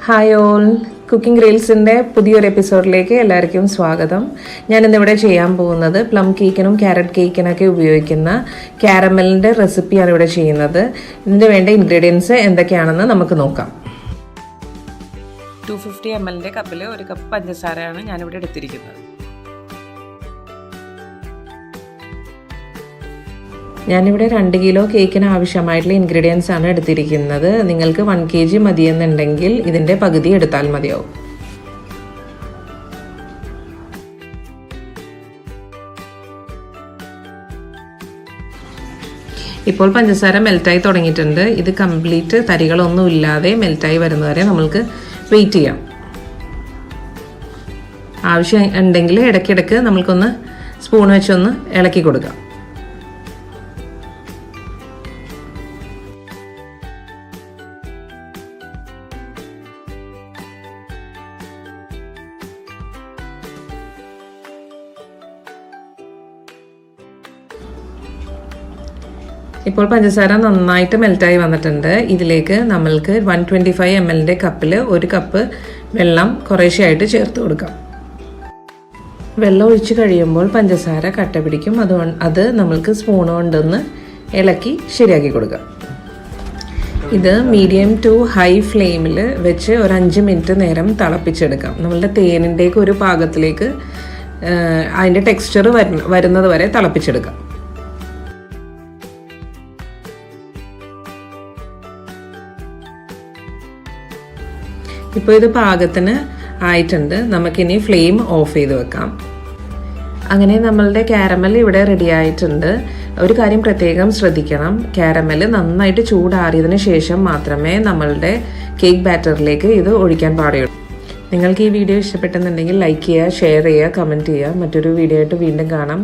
Hi all, cooking റീൽസിൻ്റെ പുതിയൊരു എപ്പിസോഡിലേക്ക് എല്ലാവർക്കും സ്വാഗതം. ഞാനിന്നിവിടെ ചെയ്യാൻ പോകുന്നത് പ്ലം കേക്കിനും ക്യാരറ്റ് കേക്കിനൊക്കെ ഉപയോഗിക്കുന്ന ക്യാരമലിൻ്റെ റെസിപ്പിയാണ് ഇവിടെ ചെയ്യുന്നത്. ഇതിന് വേണ്ട ഇൻഗ്രീഡിയൻസ് എന്തൊക്കെയാണെന്ന് നമുക്ക് നോക്കാം. 250 ml കപ്പിൽ 1 കപ്പ് പഞ്ചസാരയാണ് ഞാനിവിടെ എടുത്തിരിക്കുന്നത്. ഞാനിവിടെ 2 കിലോ കേക്കിന് ആവശ്യമായിട്ടുള്ള ഇൻഗ്രീഡിയൻസ് ആണ് എടുത്തിരിക്കുന്നത്. നിങ്ങൾക്ക് 1 kg മതിയെന്നുണ്ടെങ്കിൽ ഇതിൻ്റെ പകുതി എടുത്താൽ മതിയാവും. ഇപ്പോൾ പഞ്ചസാര മെൽറ്റായി തുടങ്ങിയിട്ടുണ്ട്. ഇത് കംപ്ലീറ്റ് തരികളൊന്നും ഇല്ലാതെ മെൽറ്റായി വരുന്നവരെ നമ്മൾക്ക് വെയിറ്റ് ചെയ്യാം. ആവശ്യം ഉണ്ടെങ്കിൽ ഇടയ്ക്കിടയ്ക്ക് നമ്മൾക്കൊന്ന് സ്പൂൺ വെച്ചൊന്ന് ഇളക്കി കൊടുക്കാം. ഇപ്പോൾ പഞ്ചസാര നന്നായിട്ട് മെൽറ്റായി വന്നിട്ടുണ്ട്. ഇതിലേക്ക് നമ്മൾക്ക് 125 ml കപ്പിൽ 1 കപ്പ് വെള്ളം കുറേശ്ശെയായിട്ട് ചേർത്ത് കൊടുക്കാം. വെള്ളം ഒഴിച്ച് കഴിയുമ്പോൾ പഞ്ചസാര കട്ട പിടിക്കും. അത് നമ്മൾക്ക് സ്പൂൺ കൊണ്ടൊന്ന് ഇളക്കി ശരിയാക്കി കൊടുക്കാം. ഇത് മീഡിയം ടു ഹൈ ഫ്ലെയിമിൽ വെച്ച് ഒരു 5 മിനിറ്റ് നേരം തിളപ്പിച്ചെടുക്കാം. നമ്മളുടെ തേനിൻ്റെയൊക്കെ ഒരു പാകത്തിലേക്ക് അതിൻ്റെ ടെക്സ്ചർ വരുന്നത് വരെ തിളപ്പിച്ചെടുക്കാം. ഇപ്പോൾ ഇത് പാകത്തിന് ആയിട്ടുണ്ട്. നമുക്കിനി ഫ്ലെയിം ഓഫ് ചെയ്ത് വെക്കാം. അങ്ങനെ നമ്മളുടെ ക്യാരമൽ ഇവിടെ റെഡി ആയിട്ടുണ്ട്. ഒരു കാര്യം പ്രത്യേകം ശ്രദ്ധിക്കണം, ക്യാരമൽ നന്നായിട്ട് ചൂടാറിയതിന് ശേഷം മാത്രമേ നമ്മളുടെ കേക്ക് ബാറ്ററിലേക്ക് ഇത് ഒഴിക്കാൻ പാടുള്ളൂ. നിങ്ങൾക്ക് ഈ വീഡിയോ ഇഷ്ടപ്പെട്ടെന്നുണ്ടെങ്കിൽ ലൈക്ക് ചെയ്യുക, ഷെയർ ചെയ്യുക, കമൻറ്റ് ചെയ്യുക. മറ്റൊരു വീഡിയോ ആയിട്ട് വീണ്ടും കാണാം.